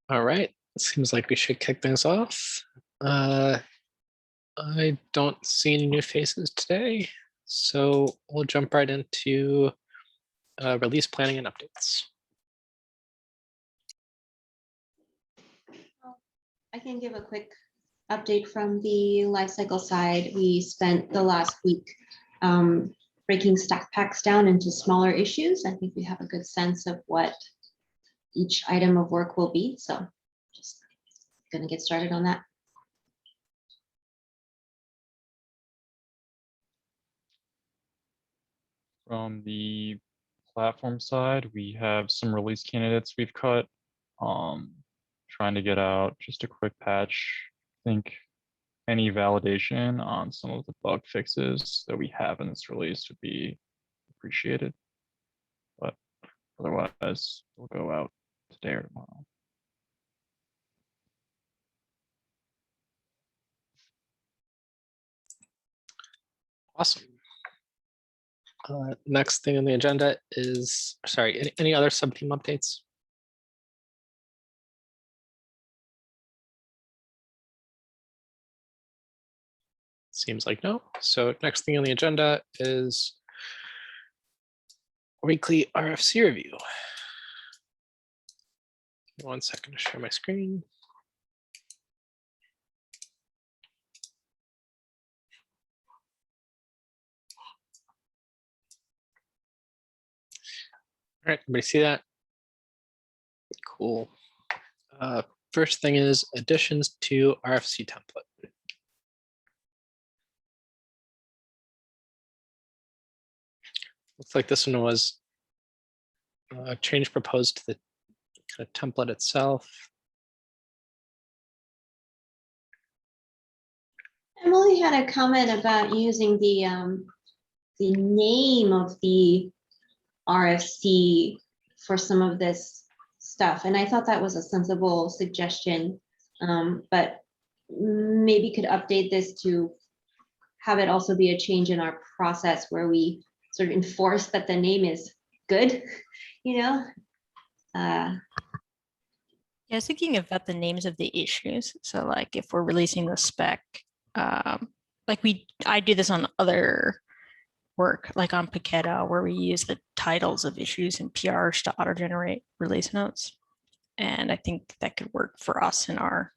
All right, seems like we should kick things off. I don't see any new faces today, so we'll jump right into release planning and updates. I can give a quick update from the lifecycle side. We spent the last week breaking stack packs down into smaller issues. I think we have a good sense of what each item of work will be. So just gonna get started on that. From the platform side, we have some release candidates we've cut. Trying to get out just a quick patch. I think any validation on some of the bug fixes that we have in this release would be appreciated. But otherwise, we'll go out today or tomorrow. Awesome. Next thing on the agenda is, sorry, any other sub-team updates? Seems like no. So next thing on the agenda is weekly RFC review. 1 second to share my screen. All right, everybody see that? Cool. First thing is additions to RFC template. Looks like this one was a change proposed to the kind of template itself. Emily had a comment about using the name of the RFC for some of this stuff, and I thought that was a sensible suggestion, but maybe could update this to have it also be a change in our process where we sort of enforce that the name is good, you know? Yeah, I was thinking about the names of the issues. So like if we're releasing the spec, like I do this on other work, like on Paqueta, where we use the titles of issues and PRs to auto-generate release notes. And I think that could work for us in our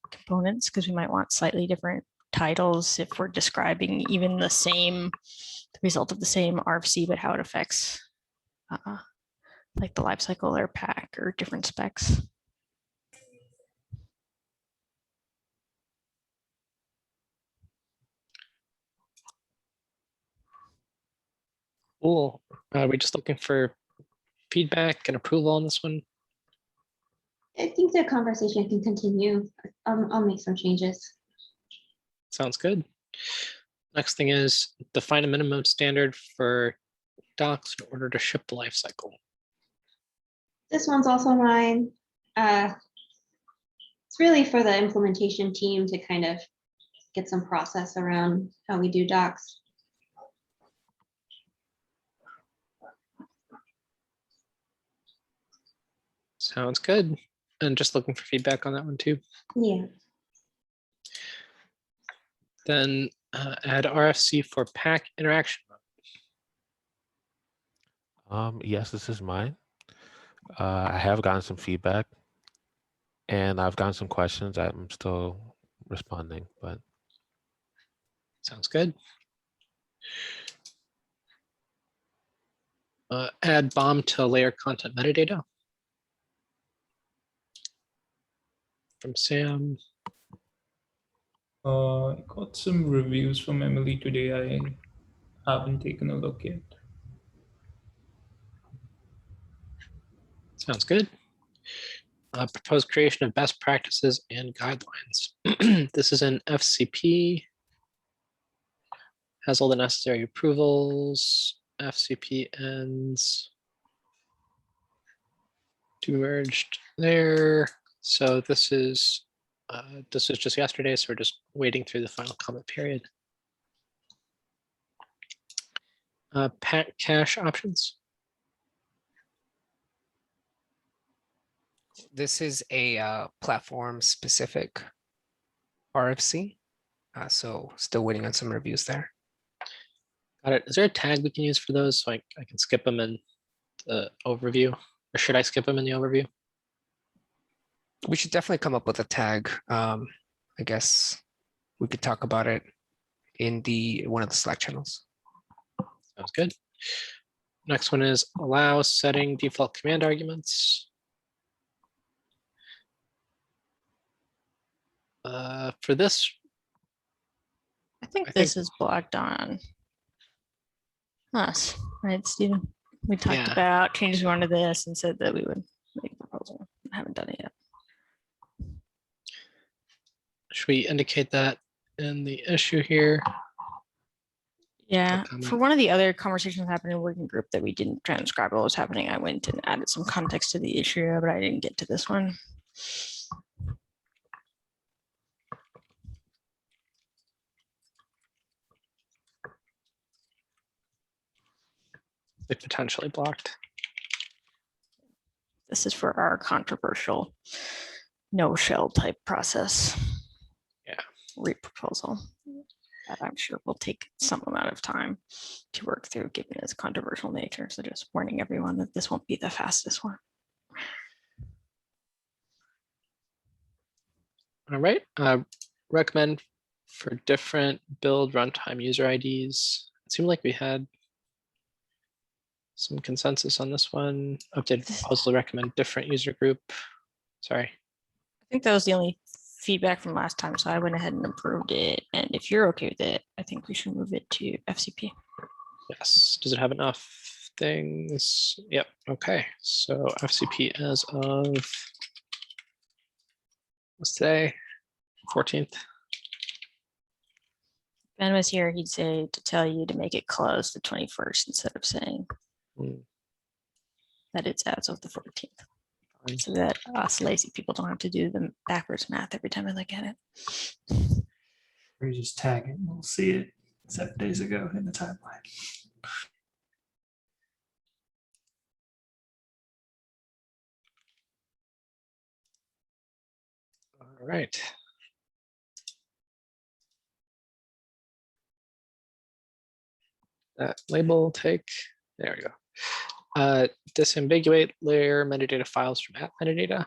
components because we might want slightly different titles if we're describing even the result of the same RFC, but how it affects like the lifecycle or pack or different specs. Cool. We're just looking for feedback and approval on this one. I think the conversation can continue. I'll make some changes. Sounds good. Next thing is define a minimum standard for docs in order to ship the life cycle. This one's also mine. It's really for the implementation team to kind of get some process around how we do docs. Sounds good. And just looking for feedback on that one too. Yeah. Then add RFC for pack interaction mode. Yes, this is mine. I have gotten some feedback and I've gotten some questions. I'm still responding, but. Sounds good. Add bomb to layer content metadata. From Sam. I got some reviews from Emily today. I haven't taken a look yet. Sounds good. Proposed creation of best practices and guidelines. This is an FCP. Has all the necessary approvals. FCP ends to be merged there. So this is just yesterday, so we're just waiting through the final comment period. Pack cache options. This is a platform specific RFC. So still waiting on some reviews there. Got it. Is there a tag we can use for those so I can skip them in the overview? Or should I skip them in the overview? We should definitely come up with a tag. I guess we could talk about it in one of the Slack channels. Sounds good. Next one is allow setting default command arguments. For this, I think I this think- is blocked on us, right, Stephen? We talked Yeah. about changes one to this and said that we would make a proposal. I haven't done it yet. should we indicate that in the issue here? Yeah, comment. for one of the other conversations happening in a working group that we didn't transcribe what was happening, I went and added some context to the issue, but I didn't get to this one. They potentially blocked. This is for our controversial no shell type process. Yeah. Reproposal. That I'm sure will take some amount of time to work through given its controversial nature. So just warning everyone that this won't be the fastest one. All right. Recommend for different build runtime user IDs. It seemed like we had some consensus on this one. Updated proposal to recommend different user group. Sorry. I think that was the only feedback from last time, so I went ahead and approved it. And if you're okay with it, I think we should move it to FCP. Yes. Does it have enough things? Yep. Okay. So FCP as of what's today? 14th. Ben was here, he'd say to tell you to make it close the 21st instead of saying that it's as of the 14th. So that us lazy people don't have to do the backwards math every time I look at it. Or you just tag it and we'll see it 7 days ago in the timeline. All right. That label take, there we go. Disambiguate layer metadata files from app metadata.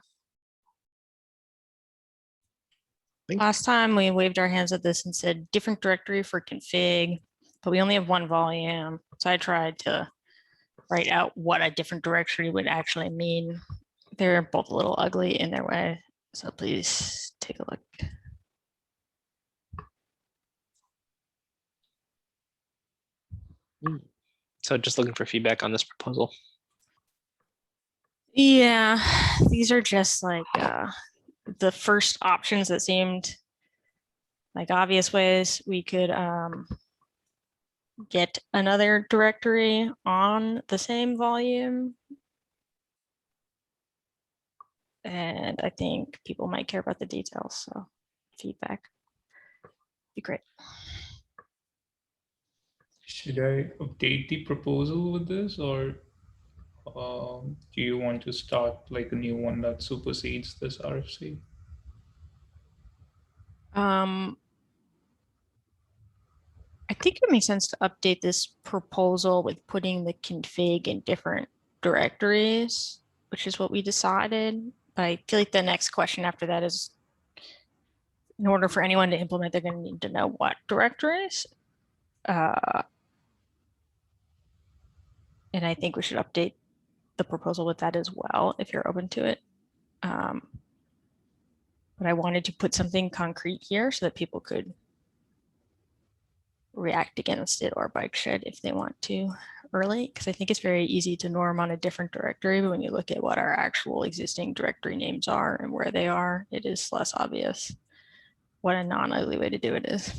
Last time we waved our hands at this and said different directory for config, but we only have one volume. So I tried to write out what a different directory would actually mean. They're both a little ugly in their way. So please take a look. So just looking for feedback on this proposal. Yeah, these are just like the first options that seemed like obvious ways we could get another directory on the same volume. And I think people might care about the details, so feedback be great. Should I update the proposal with this, or do you want to start like a new one that supersedes this RFC? I think it makes sense to update this proposal with putting the config in different directories, which is what we decided. But I feel like the next question after that is, in order for anyone to implement, they're going to need to know what directories. And I think we should update the proposal with that as well, if you're open to it. But I wanted to put something concrete here so that people could react against it or bike shed if they want to early, because I think it's very easy to norm on a different directory, but when you look at what our actual existing directory names are and where they are, it is less obvious what a non-ugly way to do it is.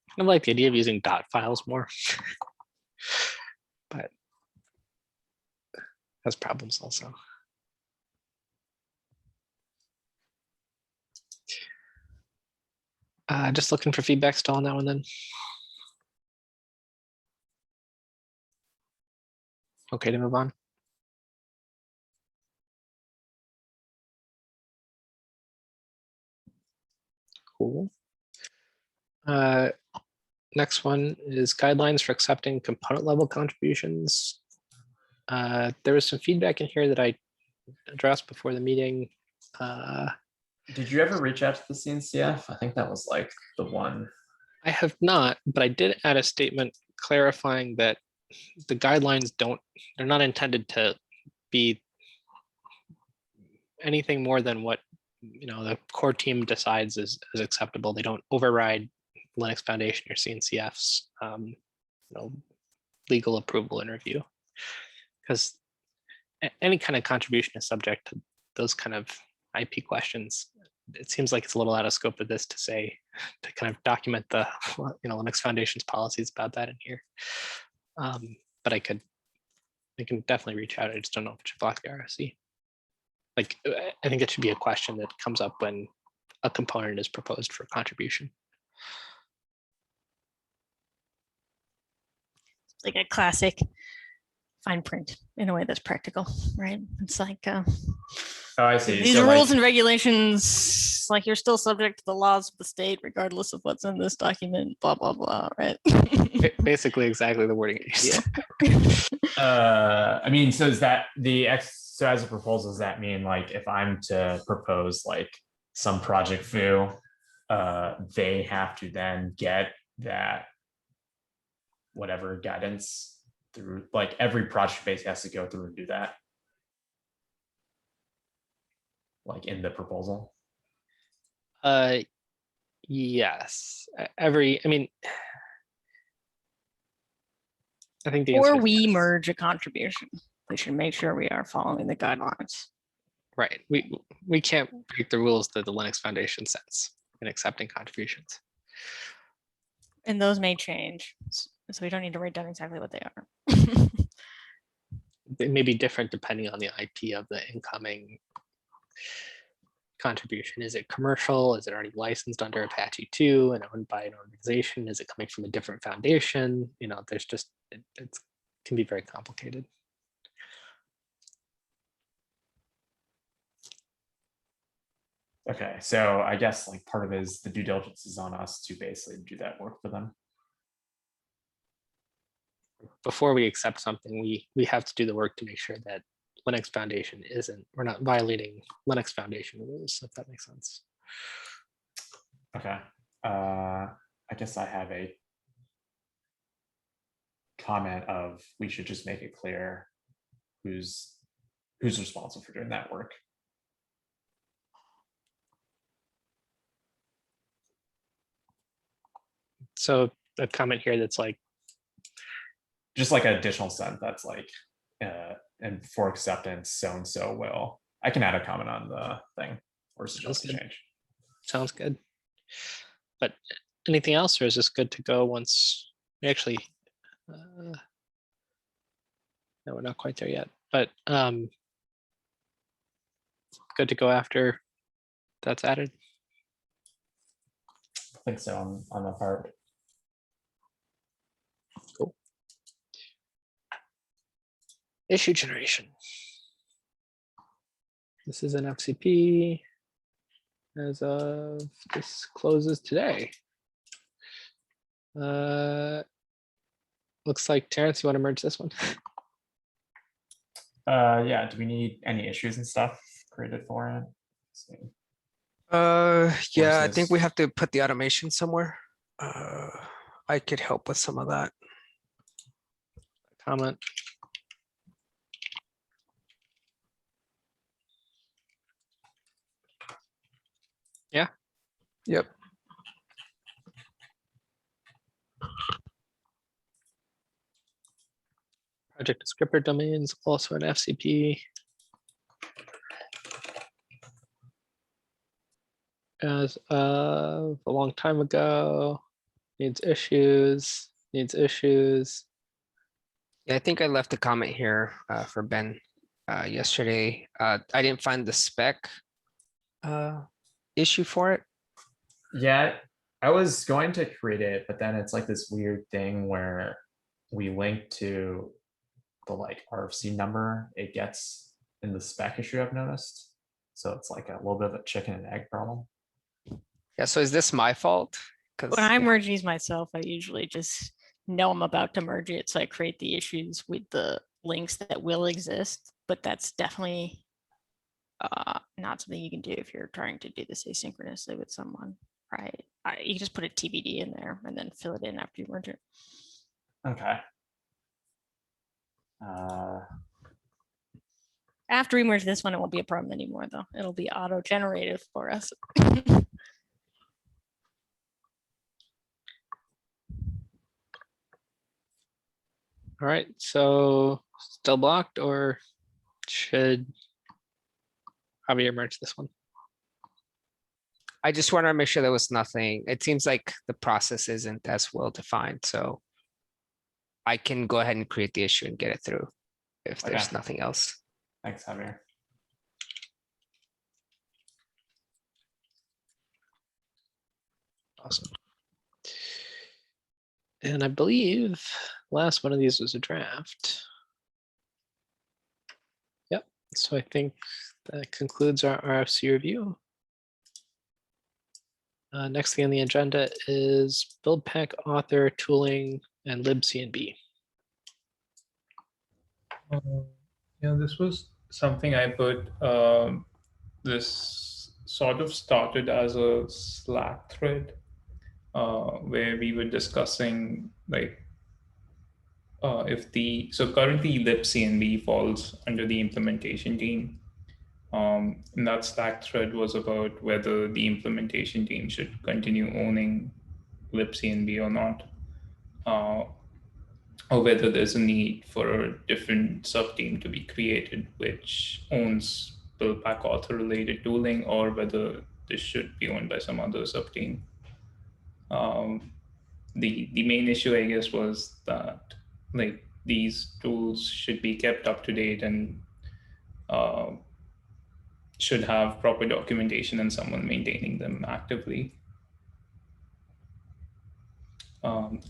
I kind of like the idea of using dot files more, but has problems also. Just looking for feedback still on that one then. Okay to move on. Cool. Next one is guidelines for accepting component level contributions. There was some feedback in here that I addressed before the meeting. Did you ever reach out to the CNCF? I think that was like the one. I have not, but I did add a statement clarifying that the guidelines they're not intended to be anything more than what the core team decides is acceptable. They don't override Linux Foundation or CNCF's legal approval and review, because any kind of contribution is subject to those kind of IP questions. It seems like it's a little out of scope of this to kind of document the Linux Foundation's policies about that in here. But I can definitely reach out. I just don't know if it should block the RFC. Like, I think it should be a question that comes up when a component is proposed for contribution. Like a classic fine print in a way that's practical, right? It's like Oh, I see. these So, rules like, and regulations, like you're still subject to the laws of the state, regardless of what's in this document, blah, blah, blah, right? Basically exactly the wording. I mean, so is that so as a proposal, does that mean like if I'm to propose like some project foo, they have to then get that whatever guidance through, like every project base has to go through and do that? Like in the proposal? Yes. I mean, I think the Or answer is we yes. merge a contribution. We should make sure we are following the guidelines. Right. We can't break the rules that the Linux Foundation sets in accepting contributions. And those may change. So we don't need to write down exactly what they are. They may be different depending on the IP of the incoming contribution. Is it commercial? Is it already licensed under Apache 2 and owned by an organization? Is it coming from a different foundation? There's just, it can be very complicated. Okay, so I guess like part of it is the due diligence is on us to basically do that work for them. Before we accept something, we have to do the work to make sure that Linux Foundation we're not violating Linux Foundation rules, if that makes sense. Okay. I guess I have a comment of we should just make it clear who's responsible for doing that work. So a comment here that's like, just like an additional sentence that's like, and for acceptance, so and so will. I can add a comment on the thing or suggest a change. Sounds good. But anything else, or is this good to go once we actually? No, we're not quite there yet. But good to go after that's added. I think so on that part. Cool. Issue generation. This is an FCP as of this closes today. Looks like Terrence, you want to merge this one? Yeah, do we need any issues and stuff created for it? Let's see. Yeah, I this? think we have to put the automation somewhere. I could help with some of that. Comment. Yeah. Yep. Project descriptor domains, also an FCP. As of a long time ago, needs issues. Yeah, I think I left a comment here for Ben yesterday. I didn't find the spec issue for it. Yeah, I was going to create it, but then it's like this weird thing where we link to the like RFC number it gets in the spec issue I've noticed. So it's like a little bit of a chicken and egg problem. Yeah, so is this my fault? Because When I merge these myself, I usually just know I'm about to merge it, so I create the issues with the links that will exist, but that's definitely not something you can do if you're trying to do this asynchronously with someone, right? You can just put a TBD in there and then fill it in after you merge it. Okay. After we merge this one, it won't be a problem anymore, though. It'll be auto-generated for us. All right, so still blocked, or should Javier merge this one? I just want to make sure there was nothing. It seems like the process isn't as well defined, so I can go ahead and create the issue and get it through if there's Okay. nothing else. Thanks, Javier. Awesome. And I believe last one of these was a draft. Yep, so I think that concludes our RFC review. Next thing on the agenda is Buildpack author tooling and libcnb. Yeah, this was something I put. This sort of started as a Slack thread where we were discussing like if the so currently libcnb falls under the implementation team. And that Slack thread was about whether the implementation team should continue owning libcnb or not. Or whether there's a need for a different subteam to be created which owns Buildpack author related tooling, or whether this should be owned by some other subteam. The main issue, I guess, was that like these tools should be kept up to date and should have proper documentation and someone maintaining them actively.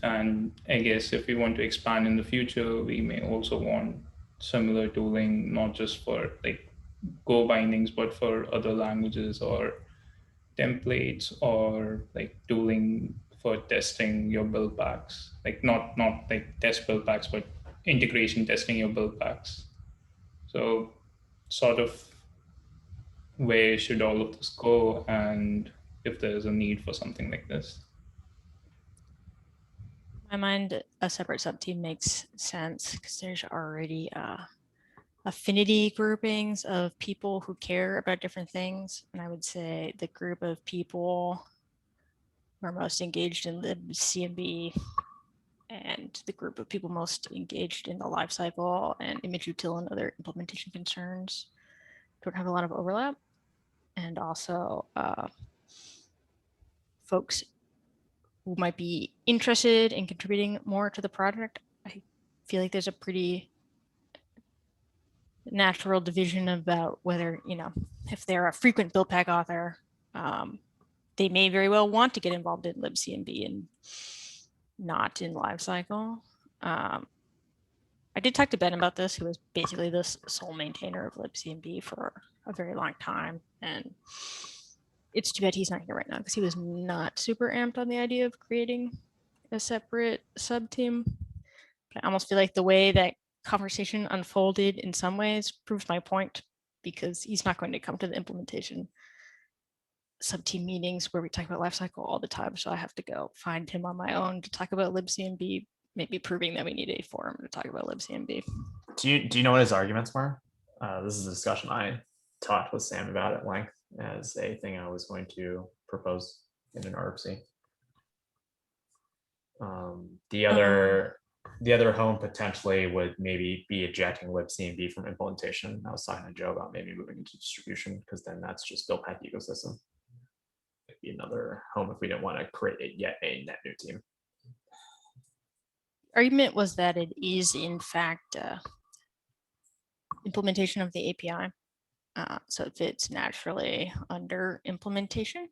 And I guess if we want to expand in the future, we may also want similar tooling, not just for like Go bindings, but for other languages or templates, or like tooling for testing your build packs, like not like test build packs, but integration testing your build packs. So sort of where should all of this go, and if there's a need for something like this. In my mind, a separate subteam makes sense because there's already affinity groupings of people who care about different things. And I would say the group of people who are most engaged in libcnb and the group of people most engaged in the lifecycle and image util and other implementation concerns don't have a lot of overlap. And also folks who might be interested in contributing more to the project. I feel like there's a pretty natural division about whether, if they're a frequent Buildpack author, they may very well want to get involved in libcnb and not in lifecycle. I did talk to Ben about this, who was basically the sole maintainer of libcnb for a very long time. And it's too bad he's not here right now because he was not super amped on the idea of creating a separate sub-team. But I almost feel like the way that conversation unfolded in some ways proves my point, because he's not going to come to the implementation sub-team meetings where we talk about lifecycle all the time. So I have to go find him on my own to talk about libcnb, maybe proving that we need a forum to talk about libcnb. Do you know what his arguments were? This is a discussion I talked with Sam about at length as a thing I was going to propose in an RFC. The other home potentially would maybe be ejecting libcnb from implementation. I was talking to Joe about maybe moving into distribution, because then that's just Buildpack ecosystem. It'd be another home if we didn't want to create yet a net new team. Argument was that it is in fact implementation of the API. So it fits naturally under implementation.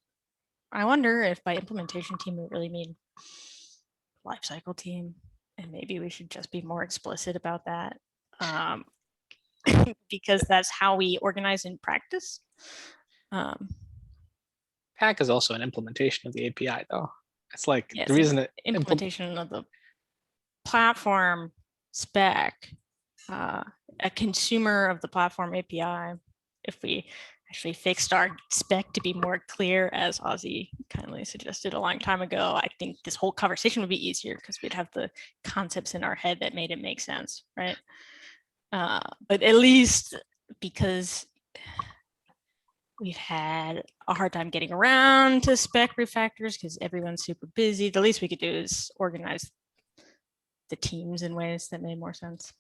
I wonder if by implementation team we really mean lifecycle team, and maybe we should just be more explicit about that, because that's how we organize in practice. Pack is also an implementation of the API, though. It's like Yes, the reason that implementation of the platform spec, a consumer of the platform API. If we actually fixed our spec to be more clear, as Ozzy kindly suggested a long time ago, I think this whole conversation would be easier because we'd have the concepts in our head that made it make sense, right? But at least because we've had a hard time getting around to spec refactors because everyone's super busy, the least we could do is organize the teams in ways that made more sense.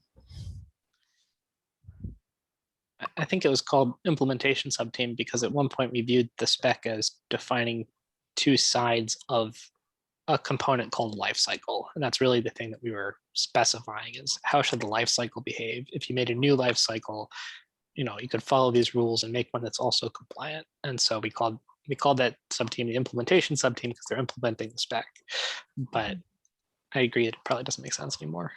I think it was called implementation subteam because at one point we viewed the spec as defining two sides of a component called lifecycle. And that's really the thing that we were specifying is how should the lifecycle behave? If you made a new lifecycle, you could follow these rules and make one that's also compliant. And so we called that subteam the implementation subteam because they're implementing the spec. But I agree, it probably doesn't make sense anymore.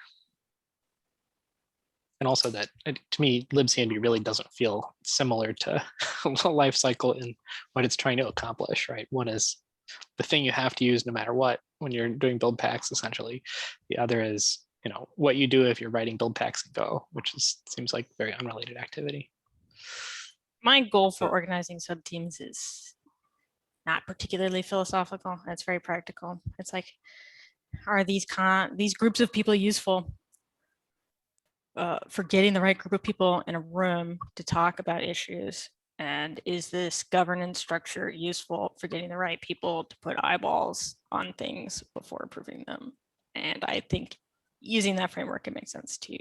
And also that, to me, libcmb really doesn't feel similar to a life cycle in what it's trying to accomplish, right? One is the thing you have to use no matter what when you're doing build packs, essentially. The other is, what you do if you're writing build packs in Go, which seems like very unrelated activity. My goal for organizing subteams is not particularly philosophical. It's very practical. It's like, are these groups of people useful for getting the right group of people in a room to talk about issues? And is this governance structure useful for getting the right people to put eyeballs on things before approving them? And I think using that framework, it makes sense to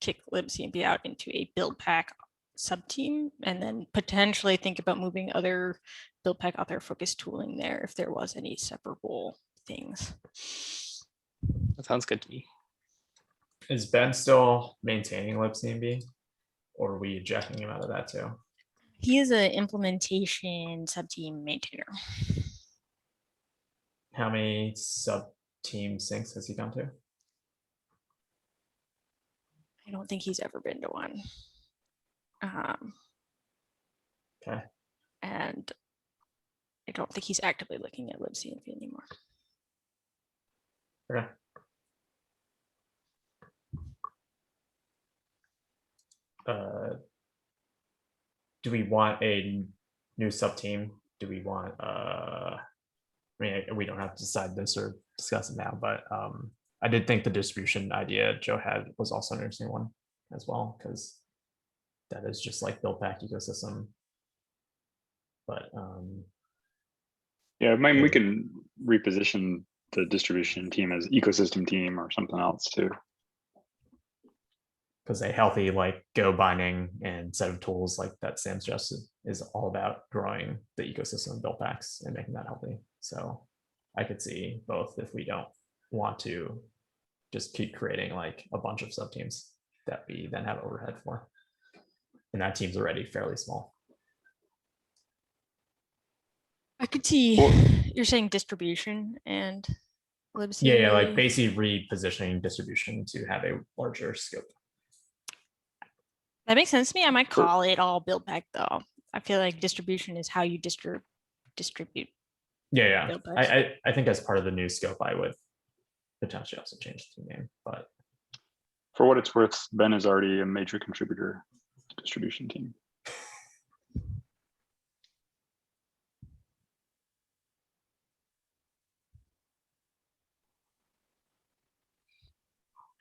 kick libcmb out into a build pack subteam and then potentially think about moving other build pack author focused tooling there if there was any separable things. That sounds good to me. Is Ben still maintaining libcmb, or are we ejecting him out of that too? He is an implementation subteam maintainer. How many sub-team syncs has he gone to? I don't think he's ever been to one. Okay. And I don't think he's actively looking at libcmb anymore. Okay. Do we want a new sub-team? Do we want I mean, we don't have to decide this or discuss it now, but I did think the distribution idea Joe had was also an interesting one as well, because that is just like Buildpack ecosystem. But yeah, I mean, we can reposition the distribution team as ecosystem team or something else too. because a healthy like Go binding and set of tools like that Sam suggested is all about growing the ecosystem of Buildpacks and making that healthy. So I could see both if we don't want to just keep creating like a bunch of subteams that we then have overhead for. And that team's already fairly small. I could see you're saying distribution and libcmb. Yeah, like basically repositioning distribution to have a larger scope. That makes sense to me. I might call it all build back though. I feel like distribution is how you distribute. Yeah. Buildpacks. I think as part of the new scope, I would potentially also change the name, but For what it's worth, Ben is already a major contributor to the distribution team.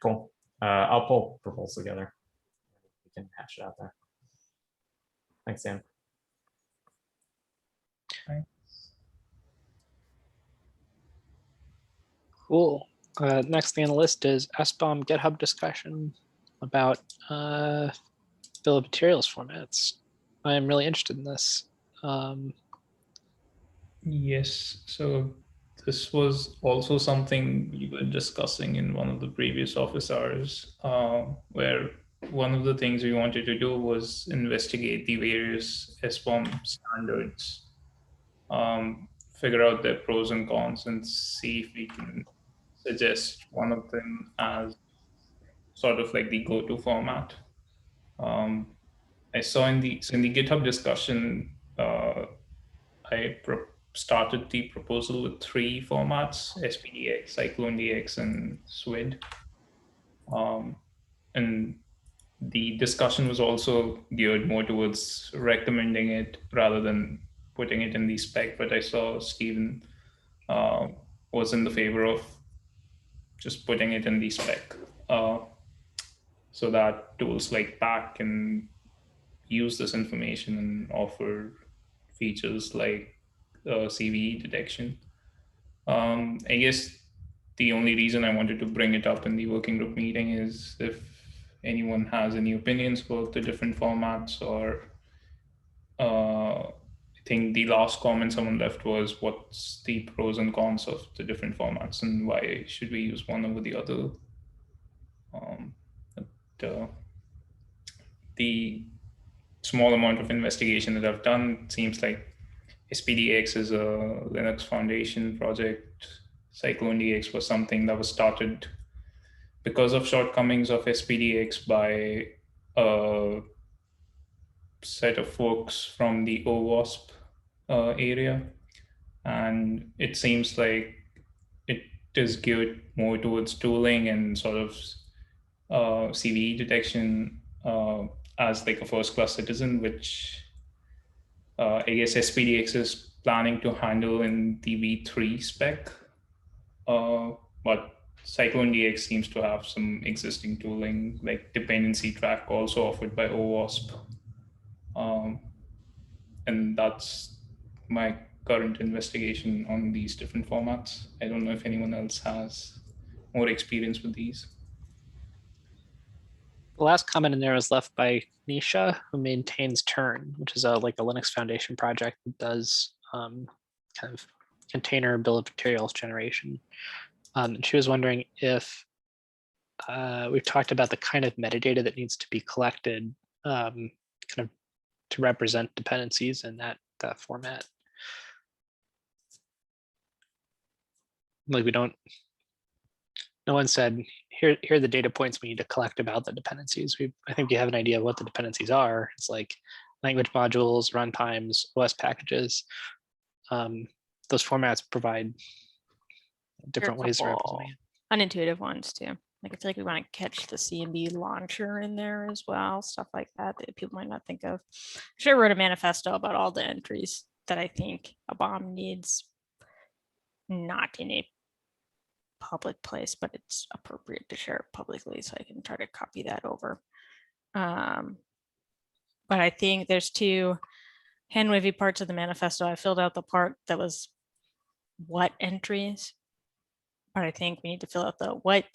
cool. I'll pull proposals together. We can hash it out there. Thanks, Sam. Cool. Next thing on the list is SBOM GitHub discussion about bill of materials formats. I'm really interested in this. Yes, so this was also something we were discussing in one of the previous office hours, where one of the things we wanted to do was investigate the various SBOM standards figure out their pros and cons and see if we can suggest one of them as sort of like the go-to format. I saw in the GitHub discussion, I started the proposal with 3 formats: SPDX, CycloneDX, and SWID. And the discussion was also geared more towards recommending it rather than putting it in the spec. But I saw Stephen was in the favor of just putting it in the spec, so that tools like PAC can use this information and offer features like CVE detection. I guess the only reason I wanted to bring it up in the working group meeting is if anyone has any opinions about the different formats, or I think the last comment someone left was, what's the pros and cons of the different formats and why should we use one over the other? The small amount of investigation that I've done seems like SPDX is a Linux Foundation project. CycloneDX was something that was started because of shortcomings of SPDX by a set of folks from the OWASP area. And it seems like it is geared more towards tooling and sort of CVE detection as like a first-class citizen, which I guess SPDX is planning to handle in the V3 spec. But CycloneDX seems to have some existing tooling, like dependency track also offered by OWASP. And that's my current investigation on these different formats. I don't know if anyone else has more experience with these. The last comment in there was left by Nisha, who maintains Turn, which is like a Linux Foundation project that does kind of container bill of materials generation. And she was wondering if we've talked about the kind of metadata that needs to be collected kind of to represent dependencies in that format. Like no one said, here are the data points we need to collect about the dependencies. I think you have an idea of what the dependencies are. It's like language modules, runtimes, OS packages. Those formats provide different ways of representing it. Unintuitive ones too. Like I feel like we want to catch the CMB launcher in there as well, stuff like that that people might not think of. I should have wrote a manifesto about all the entries that I think a bomb needs, not in a public place, but it's appropriate to share it publicly, so I can try to copy that over. But I think there's 2 hand wavy parts of the manifesto. I filled out the part that was what entries, but I think we need to fill out the what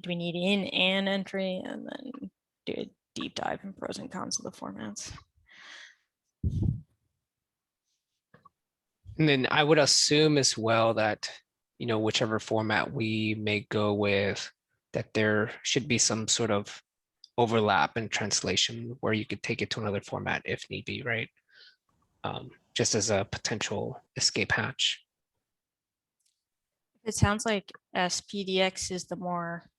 do we need in an entry, and then do a deep dive in pros and cons of the formats. And then I would assume as well that, you know, whichever format we may go with, that there should be some sort of overlap in translation where you could take it to another format if need be, right? Just as a potential escape hatch. It sounds like SPDX is the more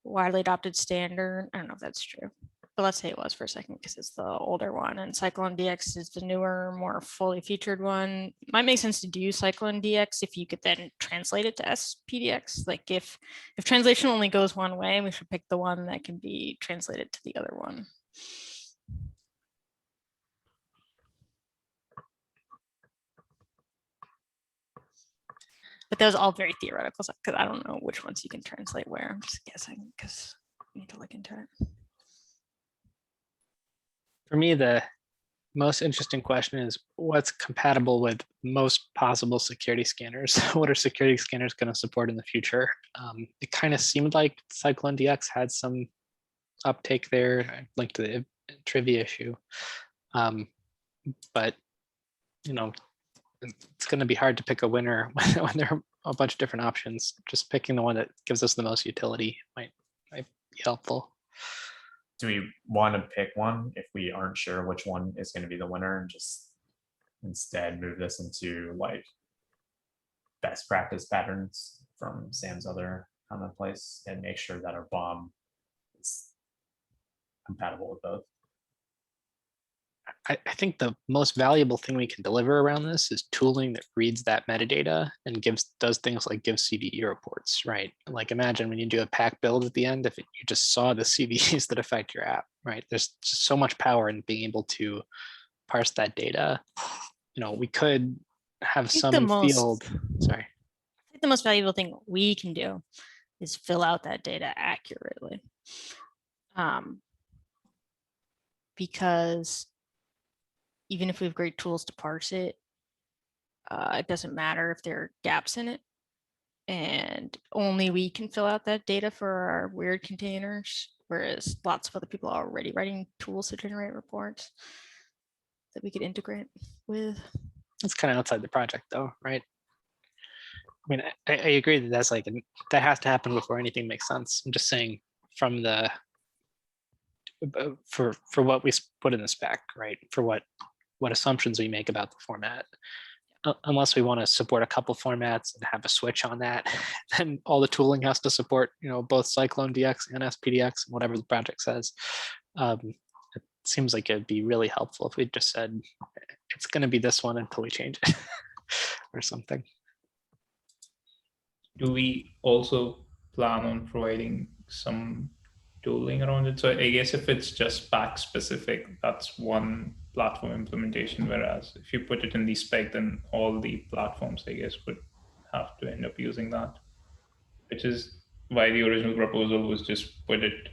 widely adopted standard. I don't know if that's true, but let's say it was for a second because it's the older one, and CycloneDX is the newer, more fully featured one. Might make sense to do CycloneDX if you could then translate it to SPDX. Like if translation only goes one way, we should pick the one that can be translated to the other one. But those are all very theoretical because I don't know which ones you can translate where. I'm just guessing because I need to look into it. For me, the most interesting question is what's compatible with most possible security scanners? What are security scanners going to support in the future? It kind of seemed like CycloneDX had some uptake there. I linked to the trivia issue. But, you know, it's going to be hard to pick a winner when there are a bunch of different options. Just picking the one that gives us the most utility might be helpful. Do we want to pick one if we aren't sure which one is going to be the winner and just instead move this into like best practice patterns from Sam's other commonplace and make sure that our BOM is compatible with both. I think the most valuable thing we can deliver around this is tooling that reads that metadata and does things like gives CVE reports, right? Like imagine when you do a pack build at the end, if you just saw the CVEs that affect your app, right? There's just so much power in being able to parse that data. We could have think some the in most- field. Sorry. I think the most valuable thing we can do is fill out that data accurately. Because even if we have great tools to parse it, it doesn't matter if there are gaps in it. And only we can fill out that data for our weird containers, whereas lots of other people are already writing tools to generate reports that we could integrate with. It's kind of outside the project though, right? I mean, I agree that that has to happen before anything makes sense. I'm just saying from the, for what we put in the spec, right? For what assumptions we make about the format. Unless we want to support a couple formats and have a switch on that, then all the tooling has to support, both Cyclone DX and SPDX, whatever the project says. It seems like it'd be really helpful if we just said, it's going to be this one until we change it or something. Do we also plan on providing some tooling around it? So I guess if it's just pack specific, that's one platform implementation. Whereas if you put it in the spec, then all the platforms, I guess, would have to end up using that, which is why the original proposal was just put it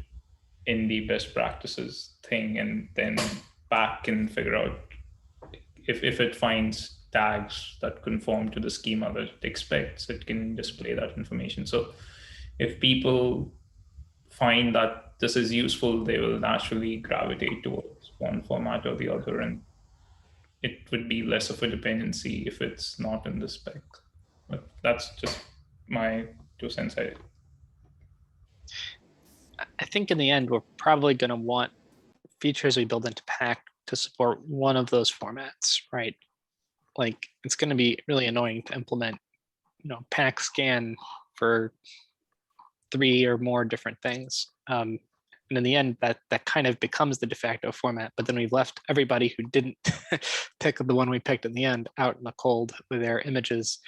in the best practices thing, and then pack can figure out if it finds tags that conform to the schema that it expects, it can display that information. So if people find that this is useful, they will naturally gravitate towards one format or the other, and it would be less of a dependency if it's not in the spec. But that's just my 2 cents. I think in the end, we're probably going to want features we build into pack to support one of those formats, right? Like it's going to be really annoying to implement, pack scan for 3 or more different things. And in the end, that kind of becomes the de facto format. But then we've left everybody who didn't pick the one we picked in the end out in the cold with their images,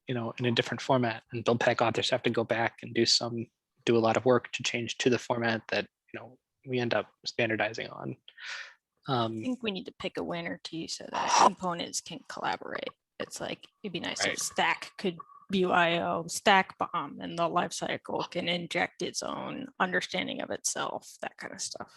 in a different format. And Buildpack authors have to go back and do a lot of work to change to the format that we end up standardizing on. I think we need to pick a winner too, so that components can collaborate. It's like, it'd be nice if Stack could view IO, Stack BOM, and the lifecycle can inject its own understanding of itself, that kind of stuff.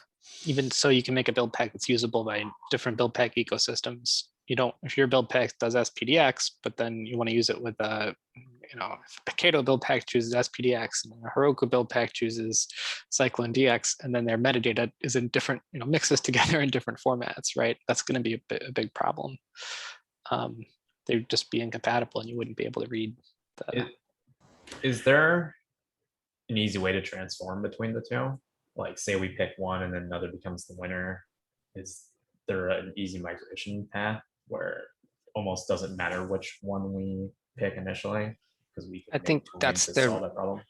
Even so, you can make a build pack that's usable by different build pack ecosystems. If your build pack does SPDX, but then you want to use it with a, if a Pacato build pack chooses SPDX and a Heroku build pack chooses Cyclone DX, and then their metadata is in different, mixes together in different formats, right? That's going to be a big problem. They'd just be incompatible and you wouldn't be able to read the. Is there an easy way to transform between the two? Like say we pick one and then another becomes the winner. Is there an easy migration path where almost doesn't matter which one we pick initially? Because we can I think that's solve that problem.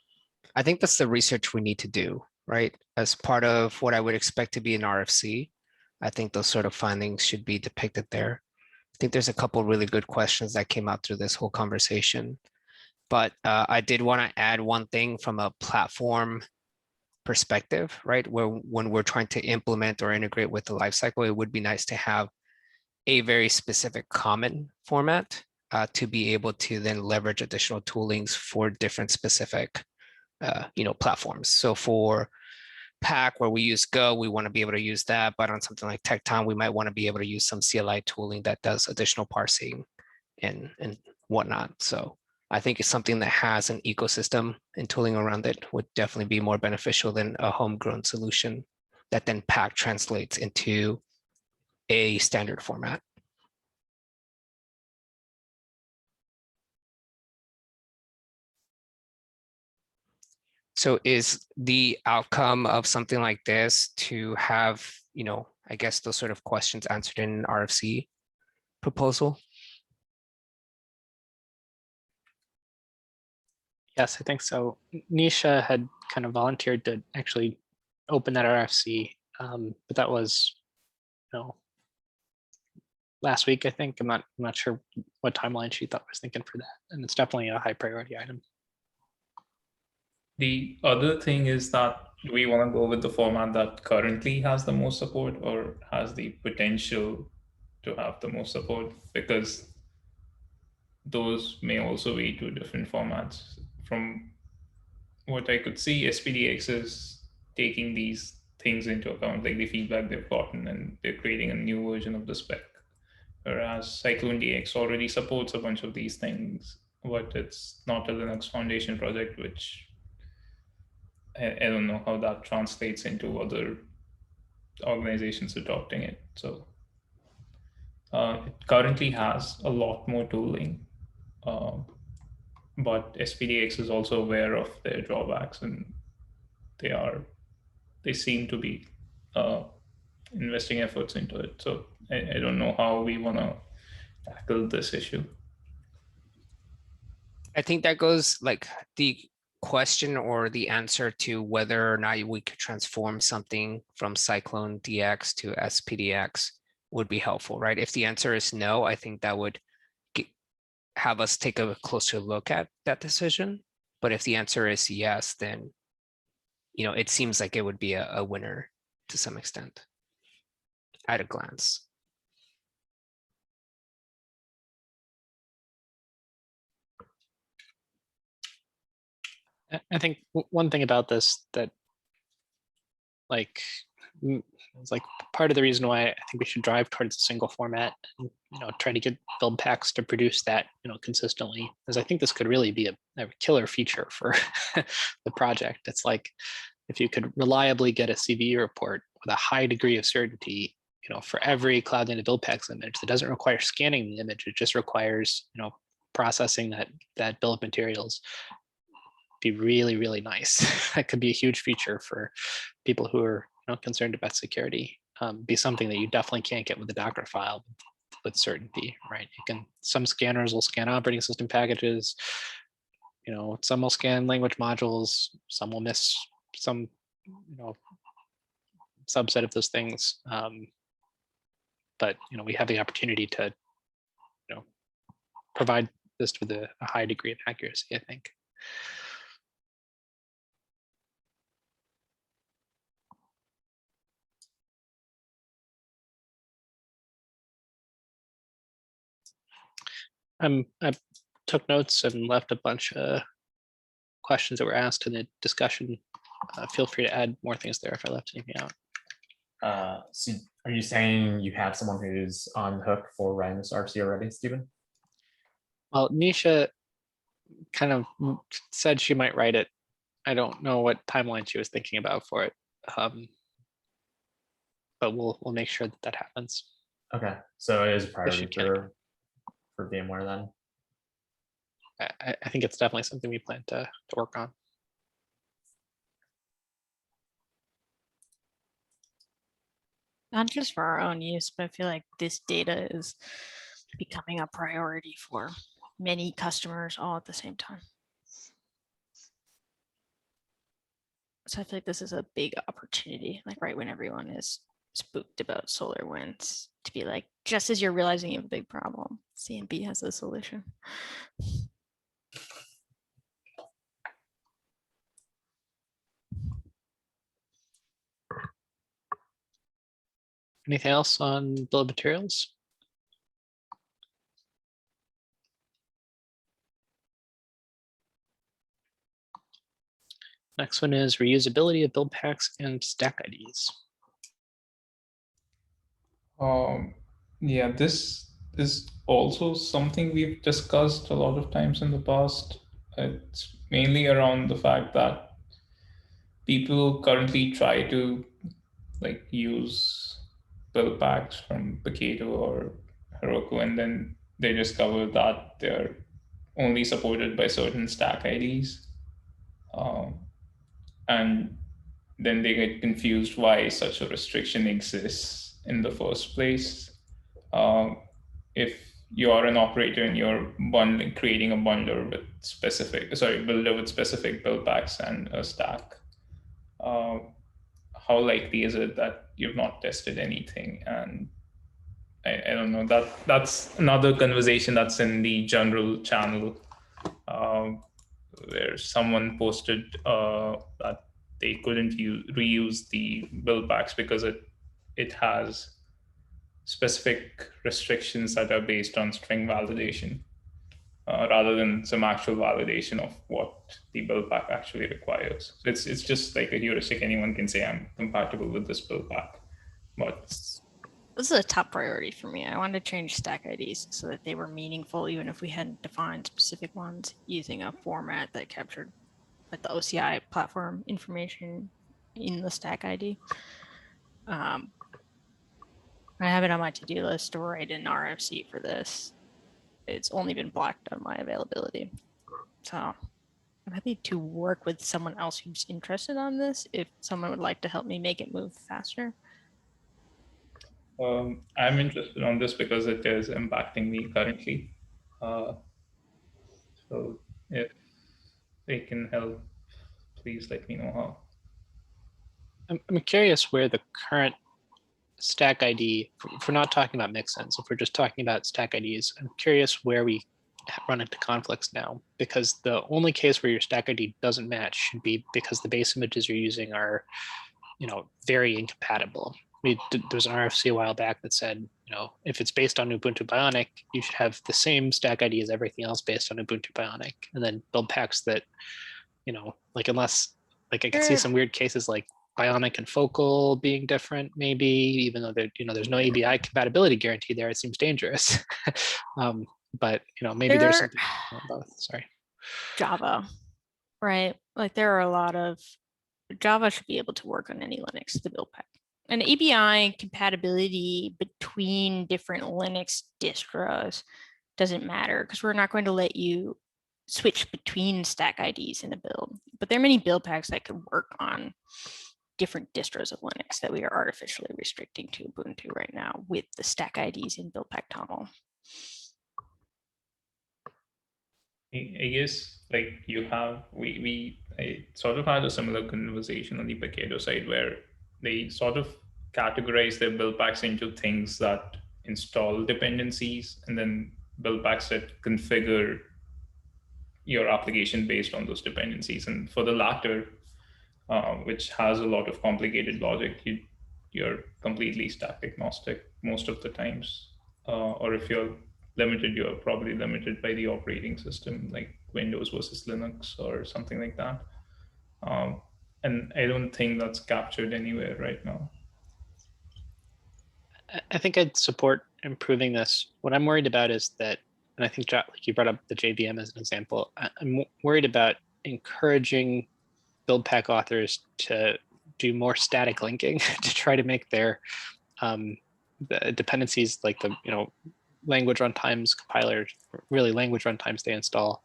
I think that's the research we need to do, right? As part of what I would expect to be an RFC, I think those sort of findings should be depicted there. I think there's a couple really good questions that came out through this whole conversation. But I did want to add one thing from a platform perspective, right? When we're trying to implement or integrate with the lifecycle, it would be nice to have a very specific common format to be able to then leverage additional toolings for different specific platforms. So for Pack, where we use Go, we want to be able to use that. But on something like Tecton, we might want to be able to use some CLI tooling that does additional parsing and whatnot. So I think it's something that has an ecosystem and tooling around it would definitely be more beneficial than a homegrown solution that then Pack translates into a standard format. So is the outcome of something like this to have, I guess those sort of questions answered in an RFC? proposal? Yes, I think so. Nisha had kind of volunteered to actually open that RFC, but that was, last week, I think. I'm not sure what timeline she thought was thinking for that, and it's definitely a high priority item. The other thing is that do we want to go with the format that currently has the most support or has the potential to have the most support? Because those may also be two different formats. From what I could see, SPDX is taking these things into account, like the feedback they've gotten, and they're creating a new version of the spec. Whereas Cyclone DX already supports a bunch of these things, but it's not a Linux Foundation project, which I don't know how that translates into other organizations adopting it. So it currently has a lot more tooling, but SPDX is also aware of their drawbacks, and they seem to be investing efforts into it. So I don't know how we want to tackle this issue. I think that goes like the question or the answer to whether or not we could transform something from Cyclone DX to SPDX would be helpful, right? If the answer is no, I think that would have us take a closer look at that decision. But if the answer is yes, then it seems like it would be a winner to some extent at a glance. I think one thing about this that it's like part of the reason why I think we should drive towards a single format and try to get Buildpacks to produce that consistently, is I think this could really be a killer feature for the project. It's like if you could reliably get a CVE report with a high degree of certainty, for every cloud native Buildpacks image that doesn't require scanning the image, it just requires processing that bill of materials. Be really, really nice. That could be a huge feature for people who are concerned about security. Be something that you definitely can't get with a Docker file with certainty, right? Some scanners will scan operating system packages, some will scan language modules, some will miss some subset of those things. But we have the opportunity to provide this with a high degree of accuracy, I think. I took notes and left a bunch of questions that were asked in the discussion. Feel free to add more things there if I left anything out. So are you saying you have someone who's on the hook for writing this RC already, Stephen? Well, Nisha kind of said she might write it. I don't know what timeline she was thinking about for it, but we'll make sure that happens. Okay, so it is a priority she can. for VMware then. I think it's definitely something we plan to work on. Not just for our own use, but I feel like this data is becoming a priority for many customers all at the same time. So I feel like this is a big opportunity, like right when everyone is spooked about SolarWinds, to be like, just as you're realizing you have a big problem, CMB has a solution. Anything else on bill of materials? Next one is reusability of Buildpacks and stack IDs. Yeah, this is also something we've discussed a lot of times in the past. It's mainly around the fact that people currently try to use Buildpacks from Paketo or Heroku, and then they discover that they're only supported by certain stack IDs. And then they get confused why such a restriction exists in the first place. if you are an operator and you're bundling, creating a bundler with builder with specific build packs and a stack, how likely is it that you've not tested anything? And I don't know, that's another conversation that's in the general channel, where someone posted that they couldn't reuse the build packs because it has specific restrictions that are based on string validation, rather than some actual validation of what the build pack actually requires. So it's just like a heuristic. Anyone can say I'm compatible with this build pack, but This is a top priority for me. I wanted to change stack IDs so that they were meaningful, even if we hadn't defined specific ones using a format that captured like the OCI platform information in the stack ID. I have it on my to-do list to write an RFC for this. It's only been blocked on my availability. So I'm happy to work with someone else who's interested on this if someone would like to help me make it move faster. I'm interested on this because it is impacting me currently. So if they can help, please let me know how. I'm curious where the current stack ID, if we're not talking about mixins, if we're just talking about stack IDs, I'm curious where we run into conflicts now, because the only case where your stack ID doesn't match should be because the base images you're using are, very incompatible. There was an RFC a while back that said, if it's based on Ubuntu Bionic, you should have the same stack ID as everything else based on Ubuntu Bionic. And then build packs that, unless, I could see some weird cases like Bionic and Focal being different, maybe, even though there's no ABI compatibility guarantee there, it seems dangerous. But maybe there's something both. Sorry. Java, right? Like there are a lot of Java should be able to work on any Linux, the build pack. And ABI compatibility between different Linux distros doesn't matter because we're not going to let you switch between stack IDs in a build. But there are many build packs that could work on different distros of Linux that we are artificially restricting to Ubuntu right now with the stack IDs in build pack tunnel. I guess I sort of had a similar conversation on the Pakedo side where they sort of categorize their build packs into things that install dependencies and then build packs that configure your application based on those dependencies. And for the latter, which has a lot of complicated logic, you're completely stack agnostic most of the times. Or if you're limited, you're probably limited by the operating system, like Windows versus Linux or something like that. And I don't think that's captured anywhere right now. I think I'd support improving this. What I'm worried about is that, and I think you brought up the JVM as an example, I'm worried about encouraging build pack authors to do more static linking to try to make their the dependencies, like the language runtimes, compilers, really language runtimes they install,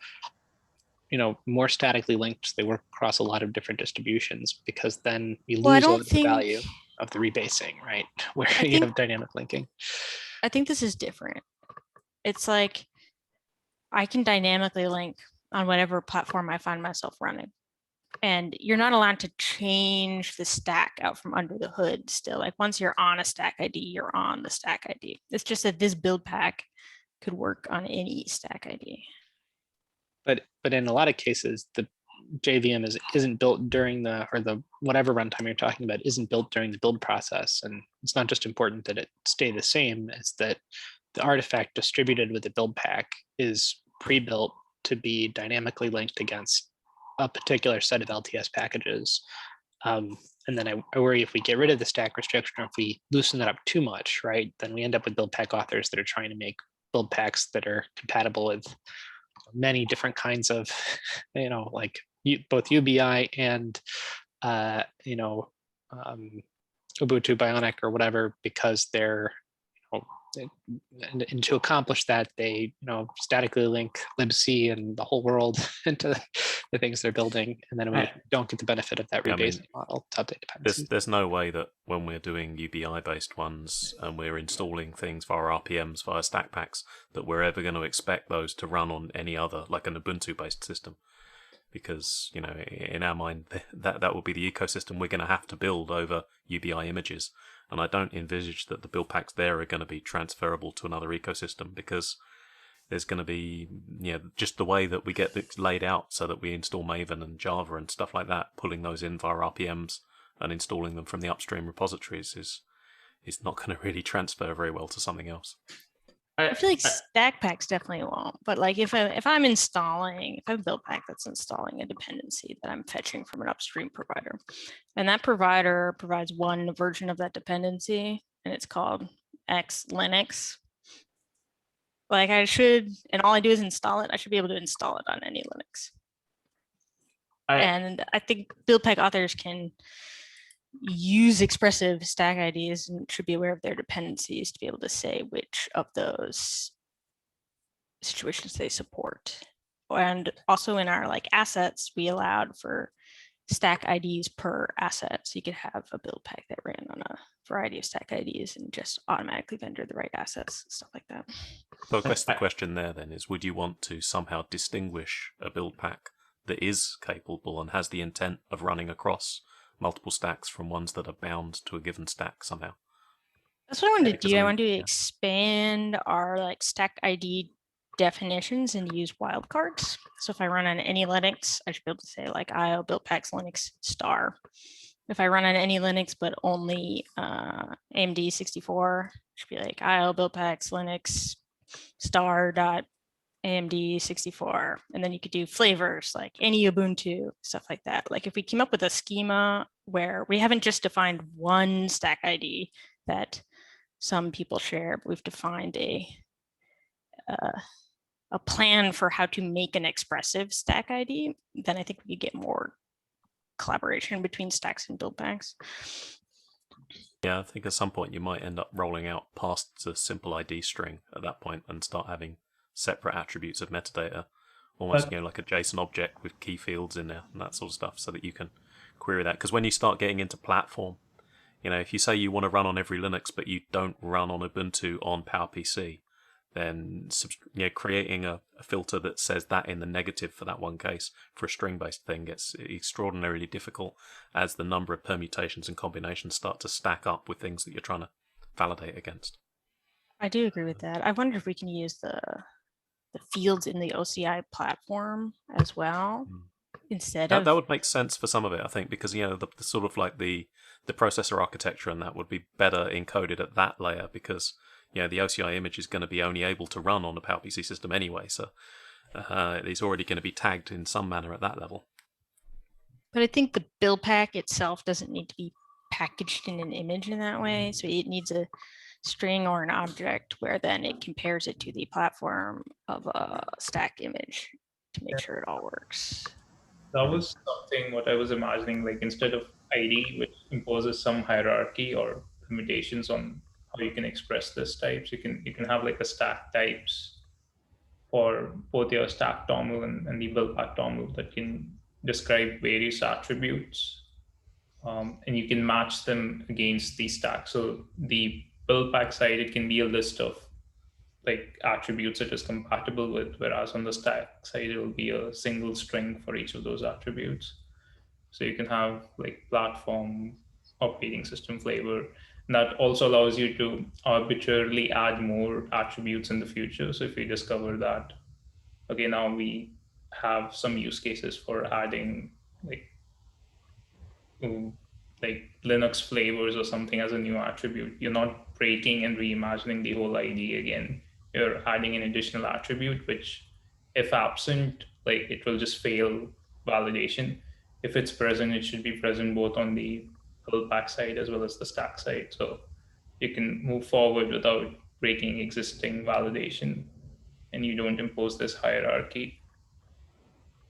more statically linked. They work across a lot of different distributions, because then you lose a lot of the value of the rebasing, right? Where you have dynamic linking. I think this is different. It's like I can dynamically link on whatever platform I find myself running. And you're not allowed to change the stack out from under the hood still. Like once you're on a stack ID, you're on the stack ID. It's just that this build pack could work on any stack ID. But in a lot of cases, the JVM isn't built during the whatever runtime you're talking about isn't built during the build process. And it's not just important that it stay the same, it's that the artifact distributed with the build pack is pre-built to be dynamically linked against a particular set of LTS packages. And then I worry if we get rid of the stack restriction, or if we loosen that up too much, right, then we end up with build pack authors that are trying to make build packs that are compatible with many different kinds of, like both UBI and, Ubuntu Bionic or whatever, because they're and to accomplish that, they statically link libc and the whole world into the things they're building, and then we don't get the benefit of that Yeah, I mean, rebasing model to update dependencies. There's no way that when we're doing UBI based ones and we're installing things via RPMs, via stack packs, that we're ever going to expect those to run on any other, like an Ubuntu based system. Because, in our mind, that will be the ecosystem we're going to have to build over UBI images. And I don't envisage that the build packs there are going to be transferable to another ecosystem, because there's going to be, just the way that we get it laid out so that we install Maven and Java and stuff like that, pulling those in via RPMs and installing them from the upstream repositories is not going to really transfer very well to something else. I feel like stack packs definitely won't, but like if I have a build pack that's installing a dependency that I'm fetching from an upstream provider, and that provider provides one version of that dependency, and it's called X Linux. Like and all I do is install it, I should be able to install it on any Linux. And I think build pack authors can use expressive stack IDs and should be aware of their dependencies to be able to say which of those situations they support. And also in our assets, we allowed for stack IDs per asset. So you could have a build pack that ran on a variety of stack IDs and just automatically vendor the right assets, stuff like that. So I guess the question there then is, would you want to somehow distinguish a build pack that is capable and has the intent of running across multiple stacks from ones that are bound to a given stack somehow? That's what I wanted to do. I wanted to yeah. expand our stack ID definitions and use wildcards. So if I run on any Linux, I should be able to say IO Buildpacks Linux star. If I run on any Linux but only AMD 64, it should be IO Buildpacks Linux star dot AMD 64, and then you could do flavors like any Ubuntu, stuff like that. If we came up with a schema where we haven't just defined one stack ID that some people share, but we've defined a plan for how to make an expressive stack ID, then I think we could get more collaboration between stacks and build packs. Yeah, I think at some point you might end up rolling out past the simple ID string at that point and start having separate attributes of metadata, almost like a JSON object with key fields in there and that sort of stuff, so that you can query that. Because when you start getting into platform, if you say you want to run on every Linux but you don't run on Ubuntu on PowerPC, then creating a filter that says that in the negative for that one case for a string-based thing gets extraordinarily difficult, as the number of permutations and combinations start to stack up with things that you're trying to validate against. I do agree with that. I wonder if we can use the fields in the OCI platform as well, instead of... That would make sense for some of it, I think, because the sort of the processor architecture and that would be better encoded at that layer, because the OCI image is going to be only able to run on a PowerPC system anyway, so it's already going to be tagged in some manner at that level. But I think the build pack itself doesn't need to be packaged in an image in that way, so it needs a string or an object where then it compares it to the platform of a stack image to make sure it all works. That was something what I was imagining, instead of ID, which imposes some hierarchy or limitations on how you can express this types, you can have a stack types for both your stack toml and the build pack toml that can describe various attributes, and you can match them against the stack. So the build pack side, it can be a list of attributes it is compatible with, whereas on the stack side, it will be a single string for each of those attributes. So you can have platform, operating system flavor, and that also allows you to arbitrarily add more attributes in the future. So if we discover that, okay, now we have some use cases for adding Linux flavors or something as a new attribute, you're not breaking and reimagining the whole ID again. You're adding an additional attribute, which if absent, it will just fail validation. If it's present, it should be present both on the build pack side as well as the stack side. So you can move forward without breaking existing validation, and you don't impose this hierarchy.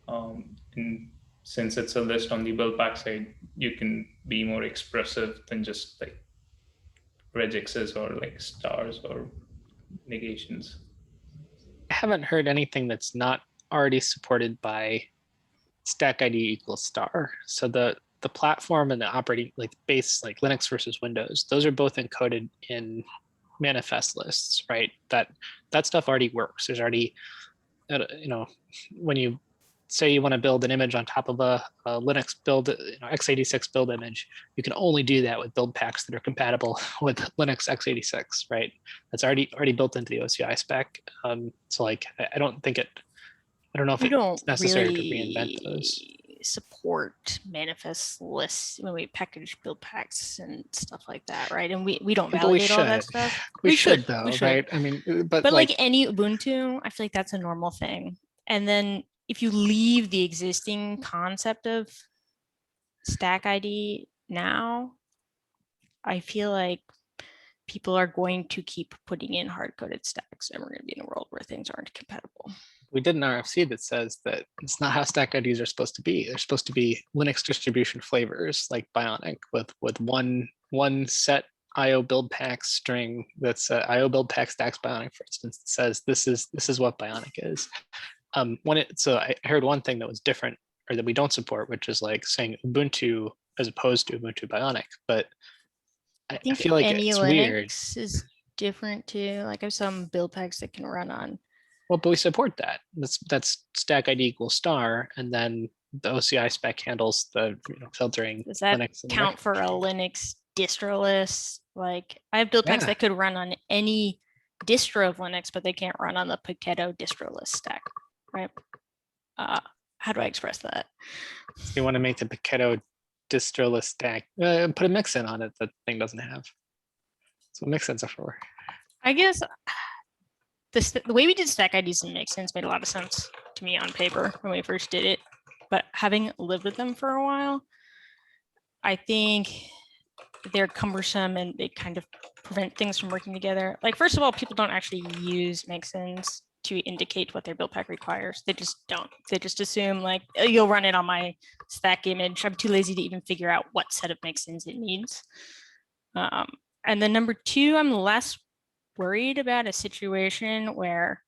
And since it's a list on the build pack side, you can be more expressive than just regexes or stars or negations. I haven't heard anything that's not already supported by stack ID equals star. So the platform and the operating like base, like Linux versus Windows, those are both encoded in manifest lists, right? That stuff already works. There's already, when you say you want to build an image on top of a Linux build, x86 build image, you can only do that with build packs that are compatible with Linux x86, right? That's already built into the OCI spec. So like, I don't know if We don't it's necessary to reinvent those. really support manifest lists when we package build packs and stuff like that, right? And we don't But we validate all that should. stuff. We should though, we should. right? I mean, but But like like any Ubuntu, I feel like that's a normal thing. And then if you leave the existing concept of stack ID now, I feel like people are going to keep putting in hard-coded stacks, and we're going to be in a world where things aren't compatible. we did an RFC that says that it's not how stack IDs are supposed to be. They're supposed to be Linux distribution flavors like Bionic with one set IO build pack string that's IO build pack stacks Bionic, for instance, that says this is what Bionic is. So I heard one thing that was different or that we don't support, which is like saying Ubuntu as opposed to Ubuntu Bionic. But I think feel like any it's Linux weird. is different too. Like I have some build packs that can run on. Well, but we support that. That's stack ID equals star, and then the OCI spec handles the filtering. Does that Linux and count for a Mac. Linux distro list? Like I have build packs Yeah. that could run on any distro of Linux, but they can't run on the Potato distro list stack, right? How do I express that? So you want to make the Paketo distro list stack, put a mix in on it that thing doesn't have. So mixins are for. I guess the way we did stack IDs and mixins made a lot of sense to me on paper when we first did it, but having lived with them for a while, I think they're cumbersome and they kind of prevent things from working together. Like, first of all, people don't actually use mixins to indicate what their build pack requires. They just don't. They just assume like, oh, you'll run it on my stack image. I'm too lazy to even figure out what set of mixins it needs. And then number two, I'm less worried about a situation where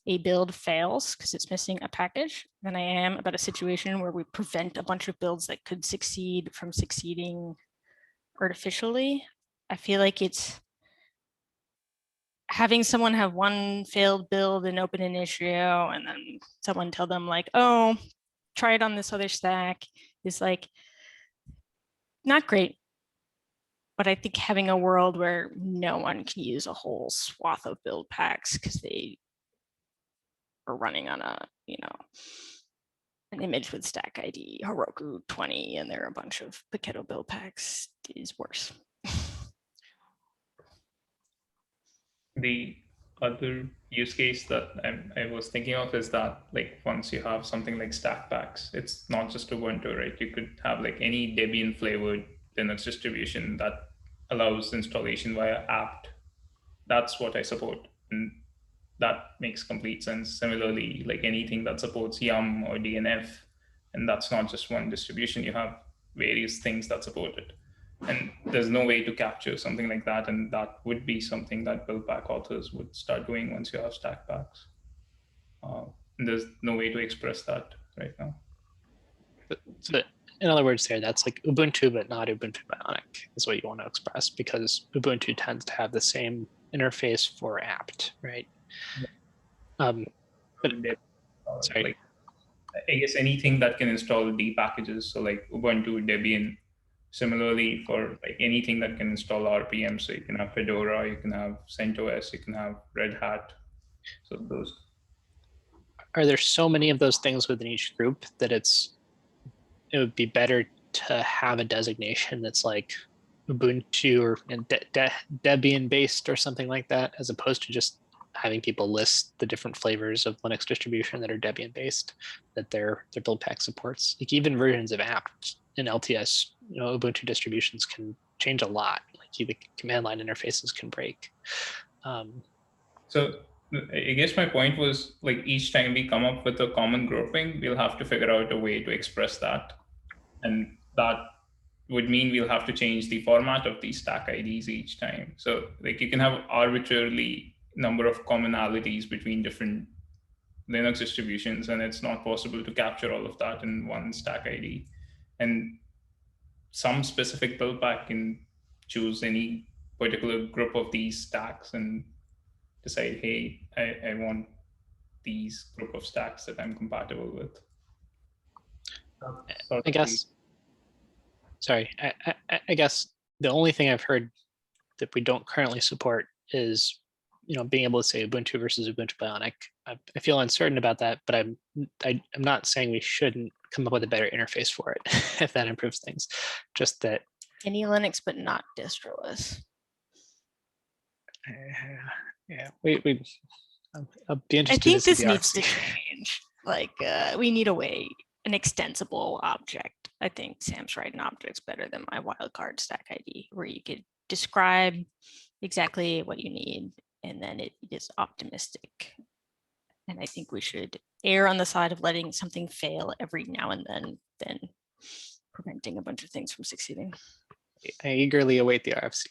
a build fails because it's missing a package than I am about a situation where we prevent a bunch of builds that could succeed from succeeding artificially. I feel like it's having someone have one failed build and open an issue and then someone tell them like, oh, try it on this other stack is like not great. But I think having a world where no one can use a whole swath of build packs because they are running on a, an image with stack ID Heroku 20 and there are a bunch of Paketo build packs is worse. The other use case that I was thinking of is that like once you have something like stack packs, it's not just Ubuntu, right? You could have like any Debian flavored Linux distribution that allows installation via apt. That's what I support, and that makes complete sense. Similarly, like anything that supports yum or DNF, and that's not just one distribution, you have various things that support it. And there's no way to capture something like that, and that would be something that Buildpack authors would start doing once you have stack packs. And there's no way to express that right now. So in other words, that's like Ubuntu, but not Ubuntu Bionic is what you want to express, because Ubuntu tends to have the same interface for apt, right? But sorry. Like, I guess anything that can install D packages, so like Ubuntu, Debian. Similarly, for like anything that can install RPM, so you can have Fedora, you can have CentOS, you can have Red Hat. So those. Are there so many of those things within each group that it would be better to have a designation that's like Ubuntu or Debian based or something like that, as opposed to just having people list the different flavors of Linux distribution that are Debian based that their build pack supports? Like even versions of apt in LTS, Ubuntu distributions can change a lot. Like the command line interfaces can break. So I guess my point was like each time we come up with a common grouping, we'll have to figure out a way to express that. And that would mean we'll have to change the format of these stack IDs each time. So like you can have arbitrarily number of commonalities between different Linux distributions, and it's not possible to capture all of that in one stack ID. And some specific build pack can choose any particular group of these stacks and decide, hey, I want these group of stacks that I'm compatible with. I guess, sorry, I guess the only thing I've heard that we don't currently support is, being able to say Ubuntu versus Ubuntu Bionic. I feel uncertain about that, but I'm not saying we shouldn't come up with a better interface for it if that improves things. Just that Any Linux, but not distroless. yeah, I'll be I interested think to see this the needs to RFC. change. Like, we need an extensible object. I think Sam's right, an object's better than my wildcard stack ID, where you could describe exactly what you need, and then it is optimistic. And I think we should err on the side of letting something fail every now and then than preventing a bunch of things from succeeding. I eagerly await the RFC.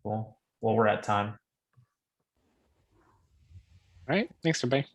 Cool. Well, we're at time. All right, thanks everybody.